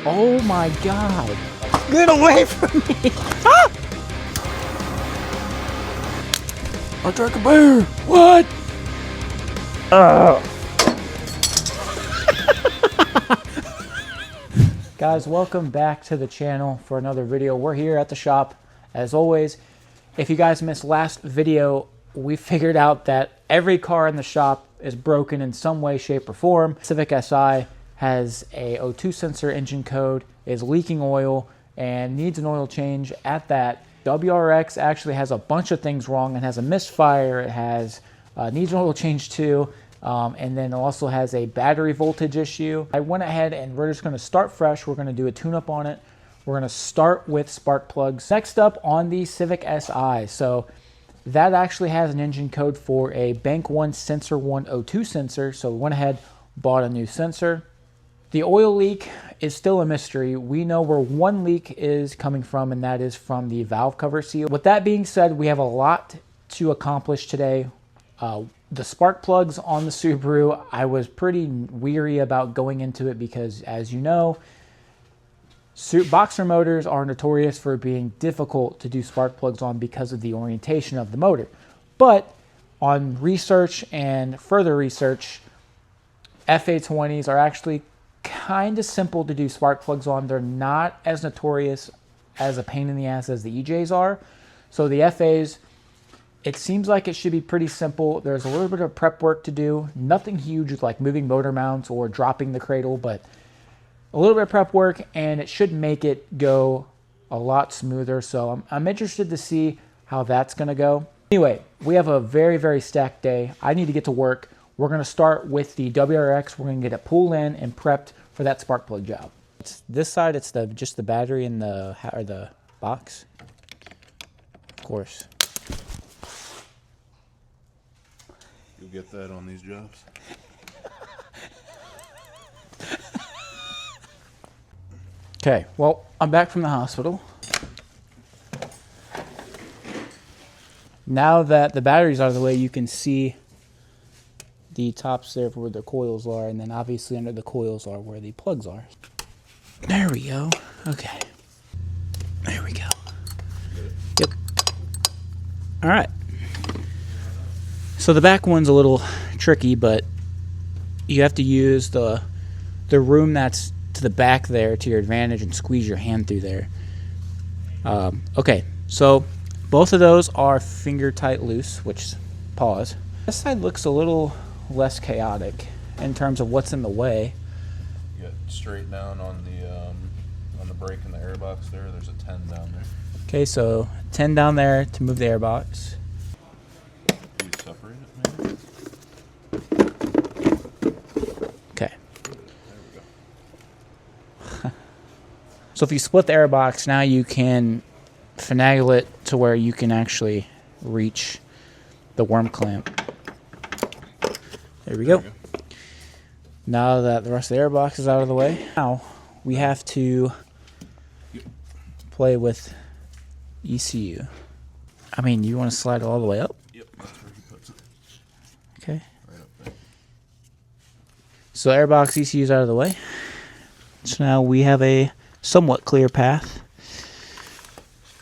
Oh my god. Get away from me. Ah! I drank a beer. What? Guys, welcome back to the channel for another video. We're here at the shop as always. If you guys missed last video, we figured out that every car in the shop is broken in some way, shape, or form. Civic Si has a O2 sensor engine code, is leaking oil, and needs an oil change at that. WRX actually has a bunch of things wrong and has a misfire. It has needs an oil change too, and then also has a battery voltage issue. I went ahead and we're just going to start fresh. We're going to do a tune-up on it. We're going to start with spark plugs. Next up on the Civic Si. So that actually has an engine code for a Bank 1 Sensor 1 O2 sensor. So we went ahead, bought a new sensor. The oil leak is still a mystery. We know where one leak is coming from, and that is from the valve cover seal. With that being said, we have a lot to accomplish today. The spark plugs on the Subaru, I was pretty weary about going into it because, as you know, boxer motors are notorious for being difficult to do spark plugs on because of the orientation of the motor. But on research and further research, FA20s are actually kind of simple to do spark plugs on. They're not as notorious as a pain in the ass as the EJs are. So the FAs, it seems like it should be pretty simple. There's a little bit of prep work to do. Nothing huge like moving motor mounts or dropping the cradle, but a little bit of prep work, and it should make it go a lot smoother. So I'm interested to see how that's going to go. Anyway, we have a very, very stacked day. I need to get to work. We're going to start with the WRX. We're going to get it pulled in and prepped for that spark plug job. It's this side, it's just the battery and the box. Of course. You'll get that on these jobs. Okay, well, I'm back from the hospital. Now that the battery's out of the way, you can see the tops there where the coils are, and then obviously under the coils are where the plugs are. There we go. Okay. There we go. Yep. All right. So the back one's a little tricky, but you have to use the room that's to the back there to your advantage and squeeze your hand through there. Okay, so both of those are finger tight loose, which pause. This side looks a little less chaotic in terms of what's in the way. You get straight down on the brake and the airbox there. There's a 10 down there. Okay, so 10 down there to move the airbox. Can you separate it, maybe? Okay. There we go. So if you split the airbox, now you can finagle it to where you can actually reach the worm clamp. There we go. Now that the rest of the airbox is out of the way, now we have to play with ECU. I mean, you want to slide it all the way up? Yep, that's where he puts it. Okay. Right up there. So airbox ECU is out of the way. So now we have a somewhat clear path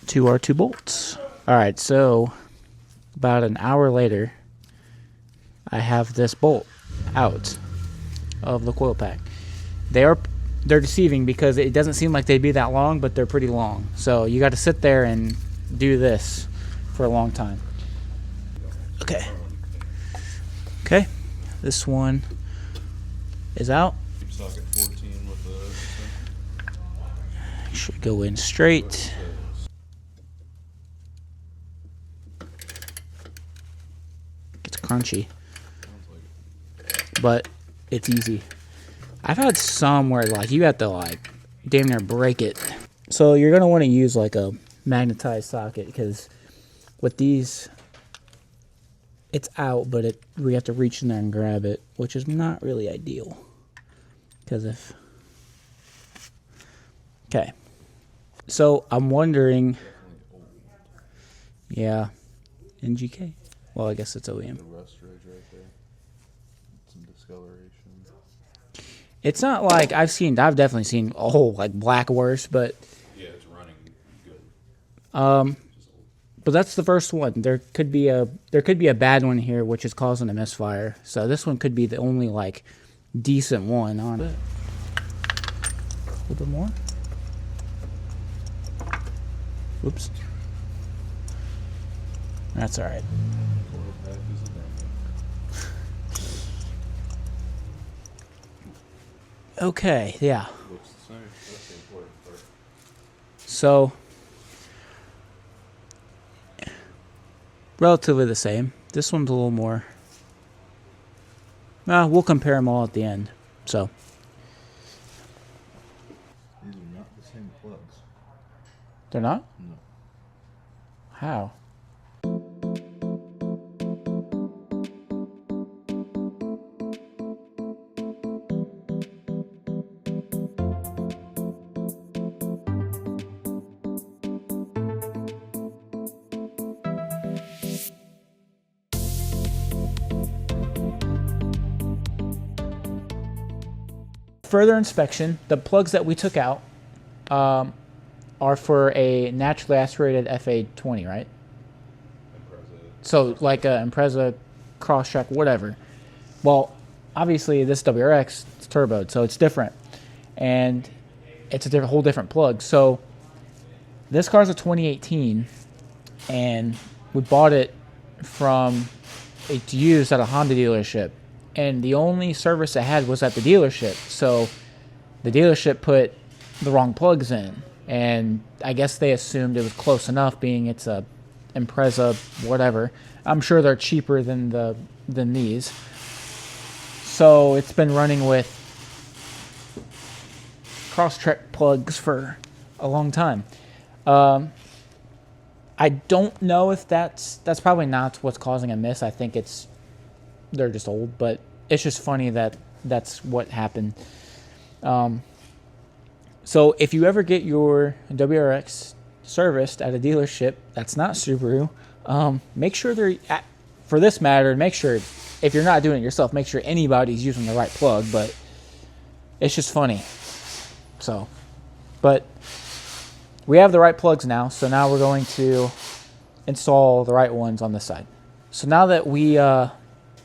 to our 2 bolts. All right, so about an hour later, I have this bolt out of the coil pack. They're deceiving because it doesn't seem like they'd be that long, but they're pretty long. So you got to sit there and do this for a long time. Okay. Okay. This one is out. Socket 14 with the. Should go in straight. It's crunchy, but it's easy. I've had some where like you have to like damn near break it. So you're gonna want to use like a magnetized socket because with these, it's out, but we have to reach in there and grab it, which is not really ideal. Because if okay, so I'm wondering. Yeah, NGK. Well, I guess it's OEM. The rust ridge right there. Some discoloration. It's not like I've definitely seen like black worse, but Yeah, it's running good. but that's the first one. There could be a bad one here which is causing a misfire. So this one could be the only like decent one on it. A little bit more. Oops. That's all right. Okay, yeah. Looks the same. That's the important part. So, relatively the same. This one's a little more. We'll compare them all at the end. So, These are not the same plugs. they're not? No. How? Further inspection, the plugs that we took out are for a naturally aspirated FA20, right? So like a Impreza, Crosstrack, whatever. Well, obviously this WRX is turboed, so it's different, and it's a whole different plug. So this car's a 2018, and we bought it from it's used at a Honda dealership. And the only service it had was at the dealership. So the dealership put the wrong plugs in. And I guess they assumed it was close enough, being it's a Impreza, whatever. I'm sure they're cheaper than these. So it's been running with Crosstrack plugs for a long time. I don't know if that's probably not what's causing a miss. I think they're just old, but it's just funny that that's what happened. So if you ever get your WRX serviced at a dealership that's not Subaru, make sure for this matter, make sure if you're not doing it yourself, make sure anybody's using the right plug, but it's just funny. So, but we have the right plugs now, so now we're going to install the right ones on this side. So now that we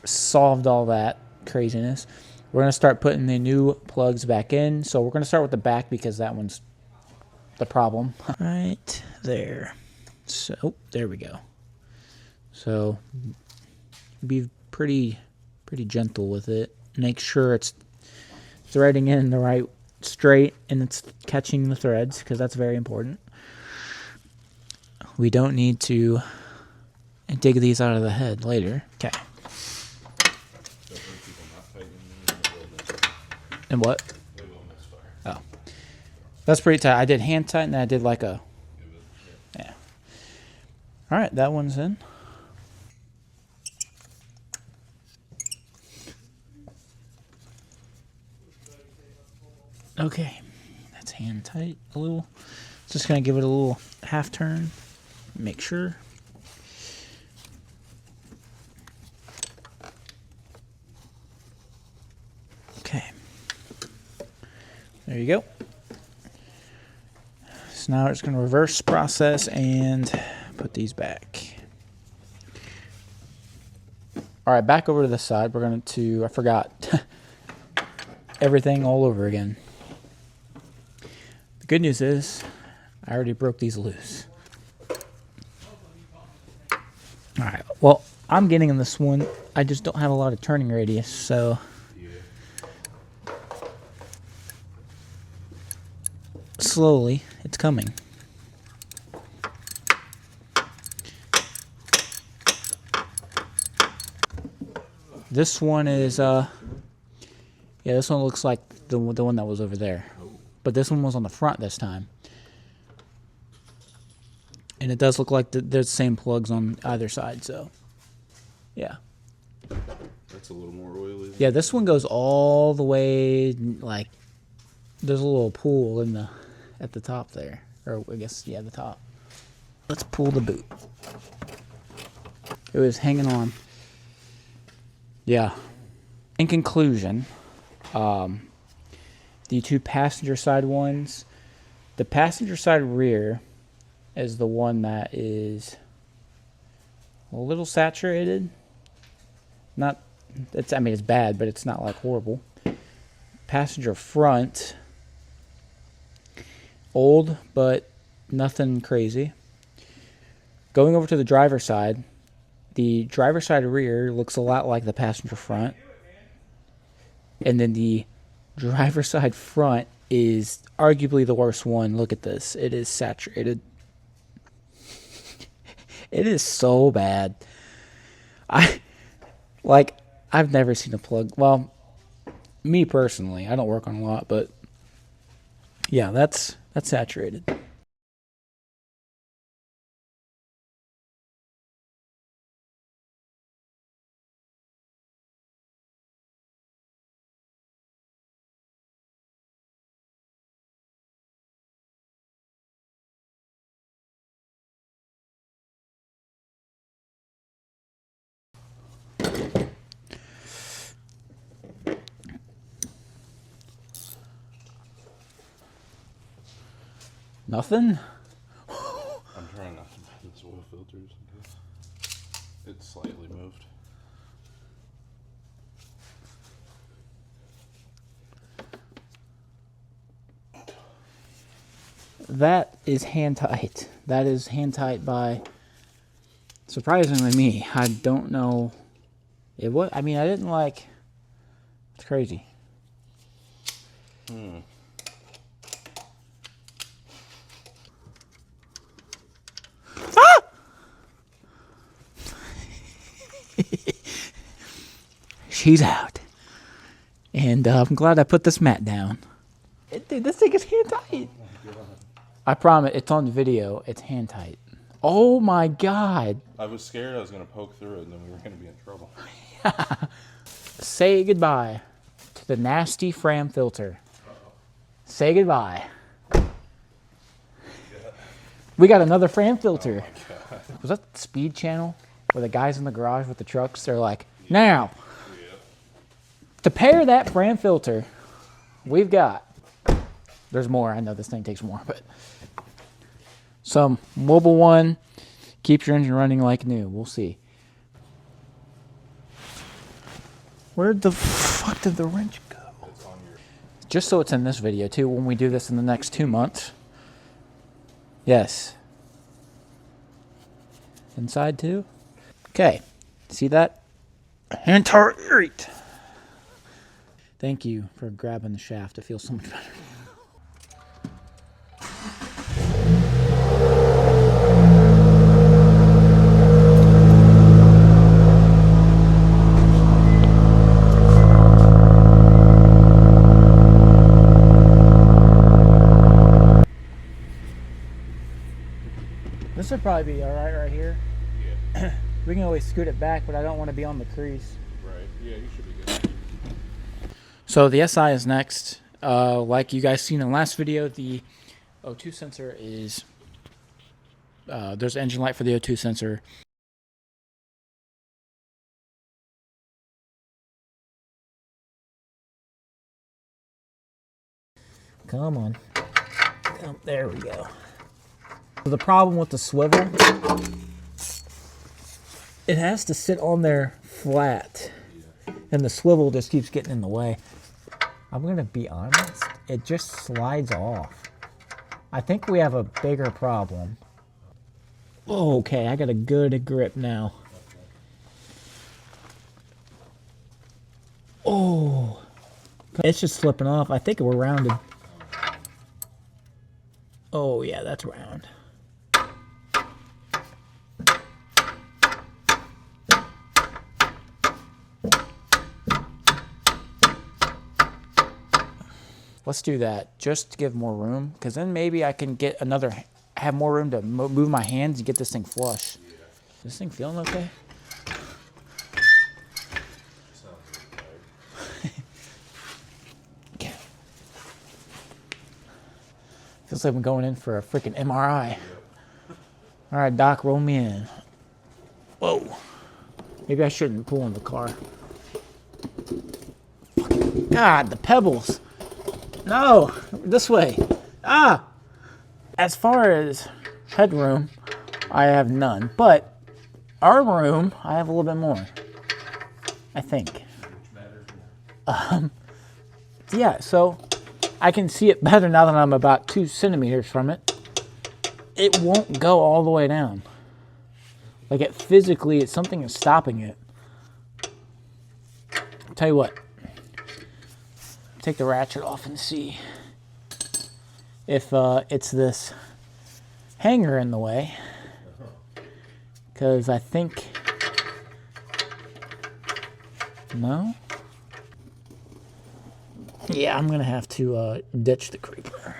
solved all that craziness, we're going to start putting the new plugs back in. So we're going to start with the back because that one's the problem. Right there. So there we go. So be pretty gentle with it. Make sure it's threading in the right straight and it's catching the threads, because that's very important. We don't need to dig these out of the head later. Okay. And what? Oh. That's pretty tight. I did hand tight and I did like a... Yeah. Alright, that one's in. Okay. That's hand tight a little. Just going to give it a little half turn. Make sure. Okay. There you go. So now it's going to reverse process and put these back. All right, back over to the side. We're going to, I forgot, everything all over again. The good news is I already broke these loose. All right, well, I'm getting in this one. I just don't have a lot of turning radius, so... Slowly, it's coming. This one is, yeah, this one looks like the one that was over there. But this one was on the front this time. And it does look like there's the same plugs on either side, so, yeah. That's a little more oily. Yeah, this one goes all the way, like, there's a little pool in the... at the top there, or I guess, yeah, the top. Let's pull the boot. It was hanging on. Yeah. In conclusion, the two passenger side ones. The passenger side rear is the one that is a little saturated. Not, I mean, it's bad, but it's not like horrible. Passenger front, old, but nothing crazy. Going over to the driver's side rear looks a lot like the passenger front. And then the driver's side front is arguably the worst one. Look at this. It is saturated. It is so bad. I've never seen a plug. Well, me personally, I don't work on a lot, but yeah, that's saturated. Nothing? I'm trying not to bend this oil filters. It's slightly moved. That is hand tight. That is hand tight by, surprisingly, me. I don't know. It was. I mean, I didn't like. It's crazy. Ah! She's out, and I'm glad I put this mat down. Dude, this thing is hand tight. I promise, it's on video. It's hand tight. Oh my god. I was scared I was going to poke through it and then we were going to be in trouble. Say goodbye to the nasty Fram filter. Say goodbye. We got another Fram filter. Was that the Speed Channel? Where the guys in the garage with the trucks, they're like, now, to pair that Fram filter, we've got, there's more. I know this thing takes more, but some mobile one keeps your engine running like new. We'll see. Where the fuck did the wrench go? Just so it's in this video too, when we do this in the next 2 months. Yes. Inside too? Okay. See that? Hand tight. Thank you for grabbing the shaft. It feels so much better. This would probably be alright right here. Yeah. We can always scoot it back, but I don't want to be on the crease. Right. Yeah, you should be good. So the SI is next. Like you guys seen in the last video, the O2 sensor is... there's engine light for the O2 sensor. Come on. There we go. So the problem with the swivel, it has to sit on there flat, and the swivel just keeps getting in the way. I'm going to be honest, it just slides off. I think we have a bigger problem. Oh, okay, I got a good grip now. Oh, it's just slipping off. I think we're rounded. Oh yeah, that's round. Let's do that just to give more room, because then maybe I can get have more room to move my hands and get this thing flush. Yeah. Is this thing feeling okay? Okay. Feels like I'm going in for a freaking MRI. Yep. All right, Doc, roll me in. Whoa. Maybe I shouldn't pull in the car. God, the pebbles. No, this way. Ah! As far as headroom, I have none. But arm room, I have a little bit more. I think. Yeah, so I can see it better now that I'm about 2 centimeters from it. It won't go all the way down. Like it physically, it's something is stopping it. I'll tell you what. Take the ratchet off and see if it's this hanger in the way. Because I think... No? Yeah, I'm going to have to ditch the creeper.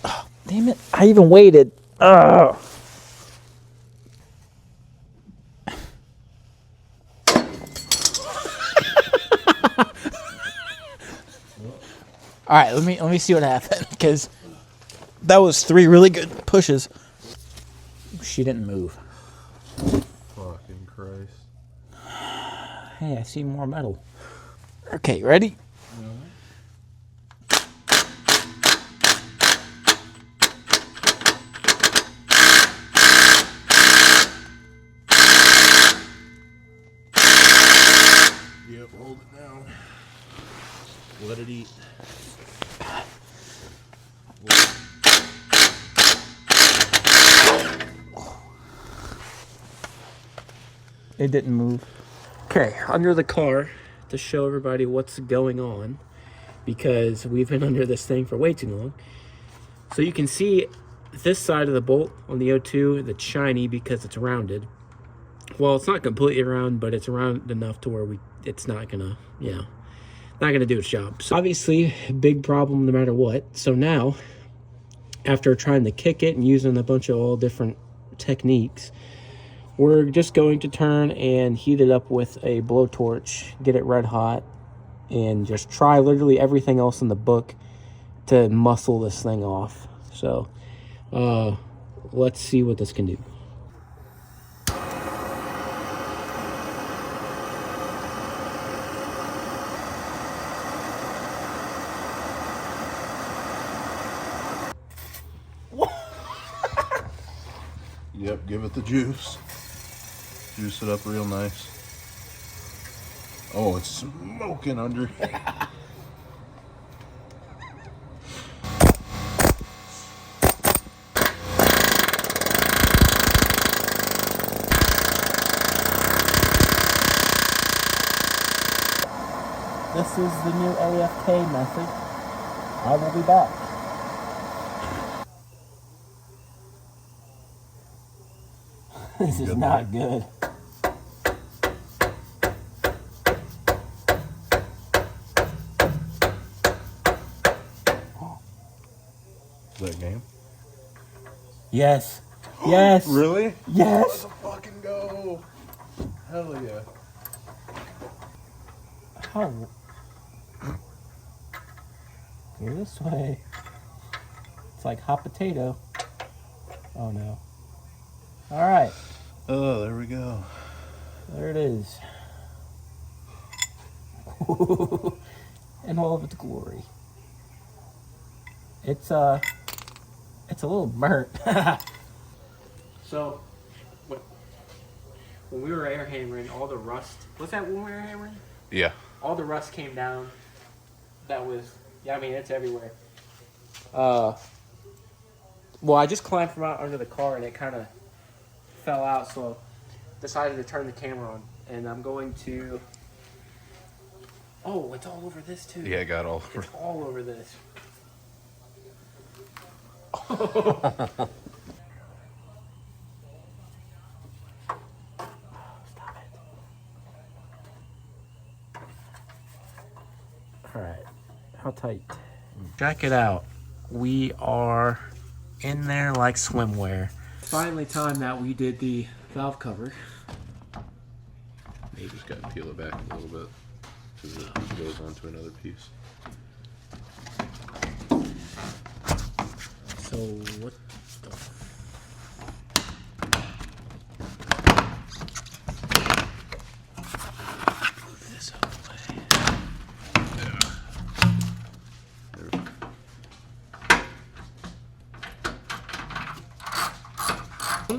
Oh, damn it. I even waited. Ugh. All right, let me see what happened, because that was 3 really good pushes. She didn't move. Fucking Christ. Hey, I see more metal. Okay, ready? Yep, hold it down. Let it eat. It didn't move. Okay, under the car to show everybody what's going on, because we've been under this thing for way too long. So you can see this side of the bolt on the O2 that's shiny because it's rounded. Well, it's not completely round, but it's round enough to where it's not gonna, not gonna do its job. So obviously, big problem no matter what. So now, after trying to kick it and using a bunch of all different techniques, we're just going to turn and heat it up with a blowtorch, get it red hot, and just try literally everything else in the book to muscle this thing off. So, let's see what this can do. Yep, give it the juice. Juice it up real nice. Oh, it's smoking under. This is the new AFK method. I will be back. This is not good. Is that game? Yes. Yes. Really? Yes. Let's fucking go. Hell yeah. How? Go this way. It's like hot potato. Oh no. All right. Oh, there we go. There it is. In all of its glory. It's a little burnt. So, when we were air hammering, all the rust. Was that when we were hammering? Yeah. All the rust came down. That was, I mean, it's everywhere. Well, I just climbed from out under the car and it kind of fell out, so decided to turn the camera on. And I'm going to. Oh, it's all over this too. Yeah, it got all over. It's all over this. Alright, how tight? Check it out. We are in there like swimwear. Finally time that we did the valve cover. You just gotta peel it back a little bit because it goes onto another piece. So what the...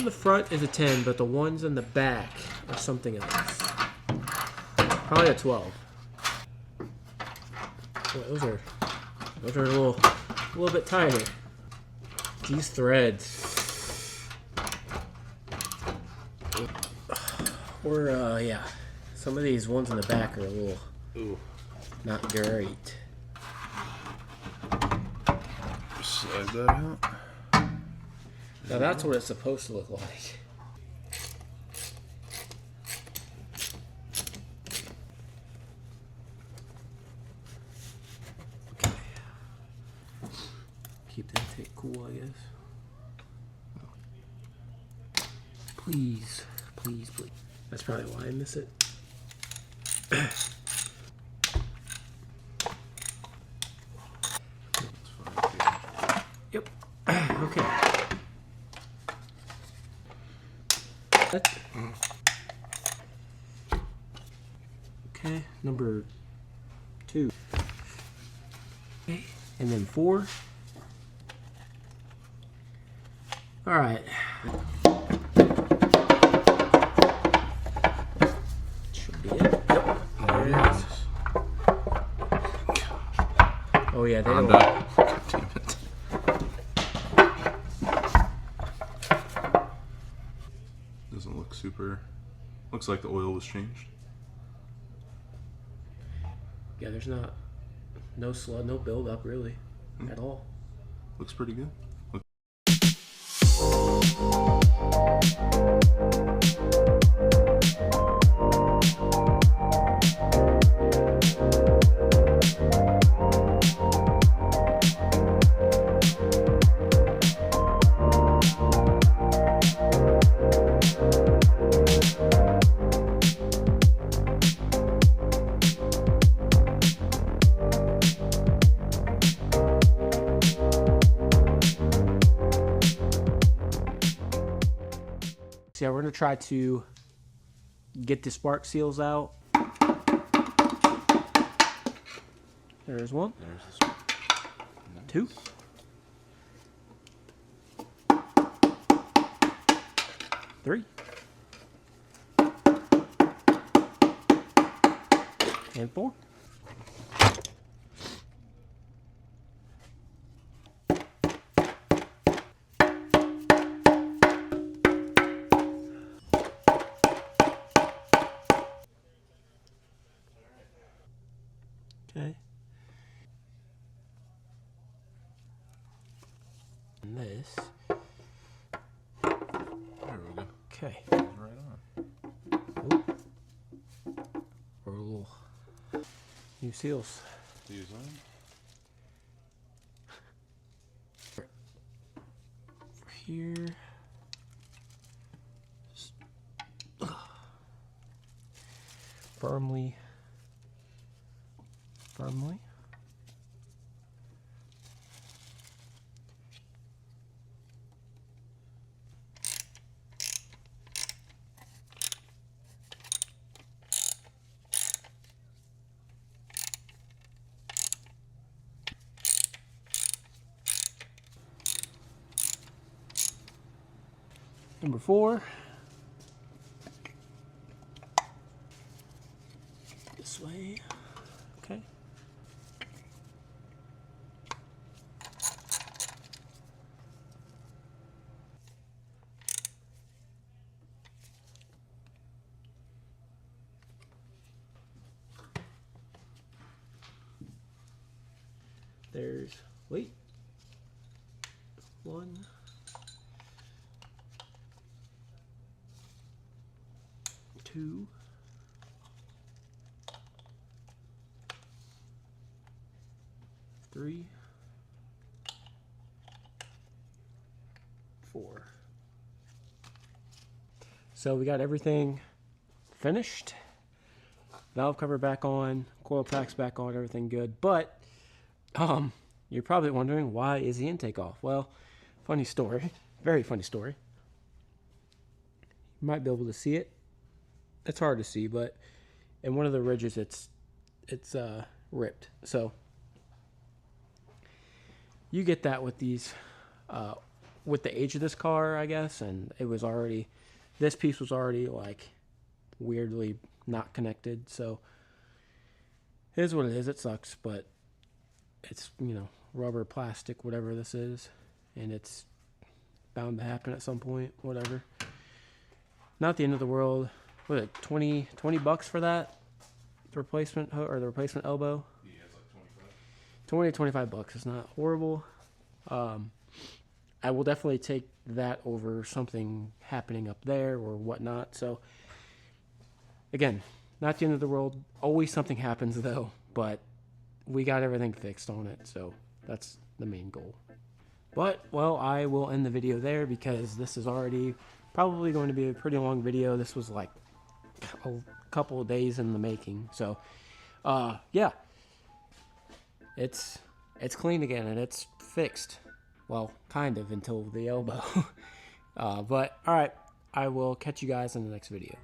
the front is a 10, but the ones in the back are something else. Probably a 12. Boy, those are a little bit tighter. These threads. Or yeah, some of these ones in the back are a little not great. Slide that out. Now that's what it's supposed to look like. Okay. Keep that tape cool, I guess. Please, please, please. That's probably why I miss it. Yep. Okay. Okay, number 2. Okay, and then 4. All right. Should be it. Yep. There it is. Oh yeah, they don't. God damn it. Doesn't look super. Looks like the oil was changed. Yeah, there's no slud, no build up really at all. Looks pretty good. So yeah, we're gonna try to get the spark seals out. There's one. There's this one. 2. 3. And 4. Okay. And this. There we go. Okay. Right on. Or a little new seals. These on. For here. Firmly. Number 4. This way. Okay. There's, wait. 1. 2. 3. 4. So we got everything finished. Valve cover back on, coil packs back on, everything good. But you're probably wondering, why is the intake off? Well, funny story, very funny story. You might be able to see it. It's hard to see, but in one of the ridges, it's ripped. So you get that with these with the age of this car, I guess, and it was already, this piece was already like weirdly not connected. So it is what it is. It sucks, but it's, you know, rubber, plastic, whatever this is, and it's bound to happen at some point, whatever. Not the end of the world. What, 20 bucks for that? The replacement or the replacement elbow? Yeah, it's like 25. 20 to 25 bucks. It's not horrible. I will definitely take that over something happening up there or whatnot. So, again, not the end of the world. Always something happens, though, but we got everything fixed on it, so that's the main goal. But, well, I will end the video there because this is already probably going to be a pretty long video. This was like a couple of days in the making. So, yeah. It's clean again and it's fixed. Well, kind of until the elbow. But, alright. I will catch you guys in the next video.